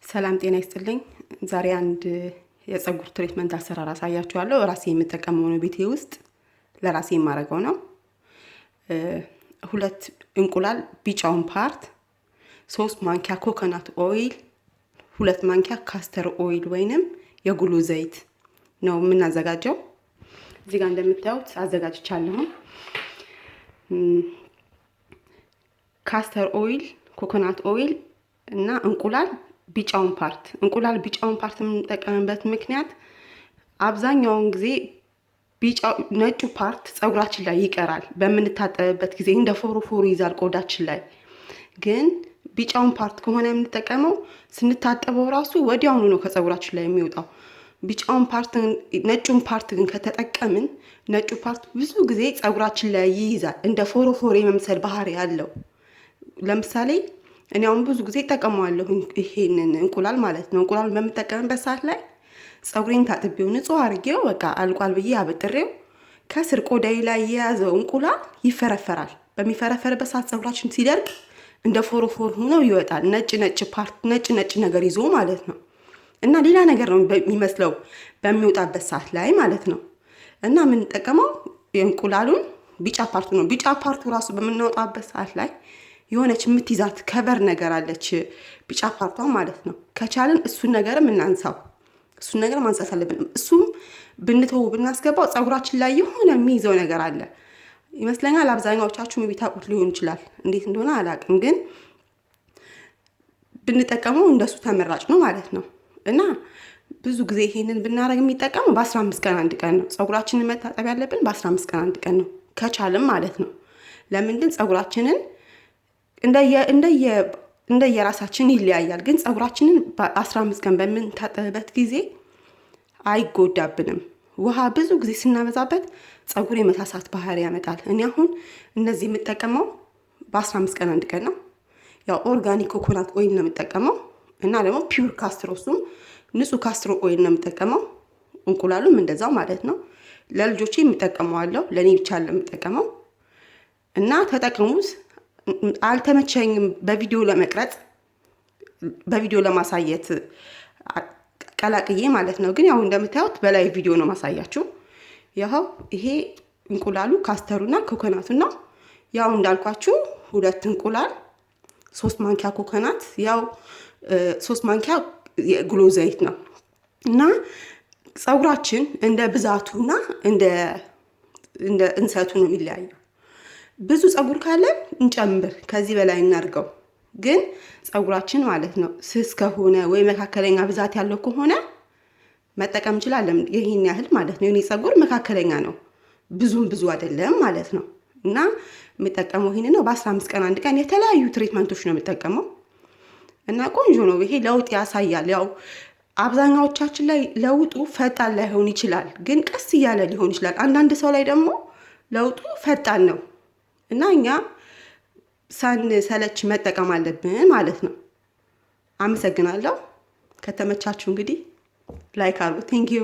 ሰላም ጤና ይስጥልኝ። ዛሬ አንድ የፀጉር ትሪትመንት አሰራር አሳያችኋለሁ። ራሴ የምጠቀመው ነው፣ ቤቴ ውስጥ ለራሴ የማደርገው ነው። ሁለት እንቁላል ቢጫውን ፓርት፣ 3 ማንኪያ ኮኮናት ኦይል፣ 2 ማንኪያ ካስተር ኦይል ወይንም የጉሎ ዘይት ነው የምናዘጋጀው። እዚህ ጋር እንደምታዩት አዘጋጅቻለሁ። ካስተር ኦይል፣ ኮኮናት ኦይል እና እንቁላል ቢጫውን ፓርት የምንጠቀምበት ምክንያት አብዛኛውን ጊዜ ነጩ ፓርት ፀጉራችን ላይ ይቀራል። በምንታጠብበት ጊዜ እንደ ፎሮፎሮ ይዛል ቆዳችን ላይ። ግን ቢጫውን ፓርት ከሆነ የምንጠቀመው ስንታጠበው ራሱ ወዲያውኑ ነው ከፀጉራችን ላይ የሚወጣው። ነጩን ፓርት ግን ከተጠቀምን ነጩ ፓርት ብዙ ጊዜ ፀጉራችን ላይ ይይዛል። እንደ ፎሮፎሮ የመምሰል ባህሪ ያለው። ለምሳሌ እኔ አሁን ብዙ ጊዜ እጠቀመዋለሁ ይሄንን እንቁላል ማለት ነው። እንቁላል በምጠቀምበት ሰዓት ላይ ፀጉሬን ታጥቤው ንጹህ አድርጌው በቃ አልቋል ብዬ አበጥሬው ከስር ቆዳዬ ላይ የያዘው እንቁላል ይፈረፈራል። በሚፈረፈርበት ሰዓት ፀጉራችን ሲደርቅ እንደ ፎሮፎር ሆኖ ይወጣል። ነጭ ነገር ይዞ ማለት ነው። እና ሌላ ነገር ነው የሚመስለው በሚወጣበት ሰዓት ላይ ማለት ነው። እና የምንጠቀመው የእንቁላሉን ቢጫ ፓርቱ ነው። ቢጫ ፓርቱ ራሱ በምናወጣበት ሰዓት ላይ የሆነች የምትይዛት ከበር ነገር አለች፣ ቢጫ ፓርቷ ማለት ነው። ከቻልን እሱን ነገርም እናንሳው። እሱን ነገር ማንሳት አለብን። እሱም ብንተው ብናስገባው ፀጉራችን ላይ የሆነ የሚይዘው ነገር አለ ይመስለኛል። አብዛኛዎቻችሁ የሚታውቁት ሊሆን ይችላል፣ እንዴት እንደሆነ አላውቅም። ግን ብንጠቀመው እንደሱ ተመራጭ ነው ማለት ነው። እና ብዙ ጊዜ ይሄንን ብናደርግ የሚጠቀመው በ15 ቀን አንድ ቀን ነው። ፀጉራችንን መታጠብ ያለብን በ15 ቀን አንድ ቀን ነው ከቻልም ማለት ነው። ለምንድን ፀጉራችንን እንደየራሳችን ይለያያል። ግን ፀጉራችንን በ15 ቀን በምንታጠብበት ጊዜ አይጎዳብንም። ውሃ ብዙ ጊዜ ስናበዛበት ፀጉር የመሳሳት ባህሪ ያመጣል። እኔ አሁን እነዚህ የምጠቀመው በ15 ቀን አንድ ቀን ነው። ያው ኦርጋኒክ ኮኮናት ኦይል ነው የምጠቀመው እና ደግሞ ፒውር ካስትሮ፣ እሱም ንጹህ ካስትሮ ኦይል ነው የምጠቀመው። እንቁላሉም እንደዛው ማለት ነው። ለልጆቼ የምጠቀመዋለሁ፣ ለእኔ ብቻ የምጠቀመው እና ተጠቅሙት። አልተመቸኝም በቪዲዮ ለመቅረጽ በቪዲዮ ለማሳየት ቀላቅዬ ማለት ነው። ግን ያው እንደምታዩት በላይ ቪዲዮ ነው ማሳያችሁ። ያው ይሄ እንቁላሉ ካስተሩና ኮኮናቱና ያው እንዳልኳችሁ 2 እንቁላል፣ 3 ማንኪያ ኮኮናት፣ ያው 3 ማንኪያ የጉሎ ዘይት ነው። እና ፀጉራችን እንደ ብዛቱና እንደ እንሰቱ ነው የሚለያየው። ብዙ ፀጉር ካለን እንጨምር፣ ከዚህ በላይ እናድርገው። ግን ፀጉራችን ማለት ነው ስስ ከሆነ ወይ መካከለኛ ብዛት ያለው ከሆነ መጠቀም እንችላለን። ይሄን ያህል ማለት ነው። የኔ ፀጉር መካከለኛ ነው፣ ብዙ አይደለም ማለት ነው። እና የምጠቀመው ይሄን ነው። በ15 ቀን አንድ ቀን የተለያዩ ትሪትመንቶች ነው የምጠቀመው እና ቆንጆ ነው። ይሄ ለውጥ ያሳያል። ያው አብዛኛዎቻችን ላይ ለውጡ ፈጣን ላይሆን ይችላል፣ ግን ቀስ እያለ ሊሆን ይችላል። አንዳንድ ሰው ላይ ደግሞ ለውጡ ፈጣን ነው። እና እኛ ሳንሰለች መጠቀም አለብን ማለት ነው። አመሰግናለሁ። ከተመቻችሁ እንግዲህ ላይክ አድርጉ። ቴንክ ዩ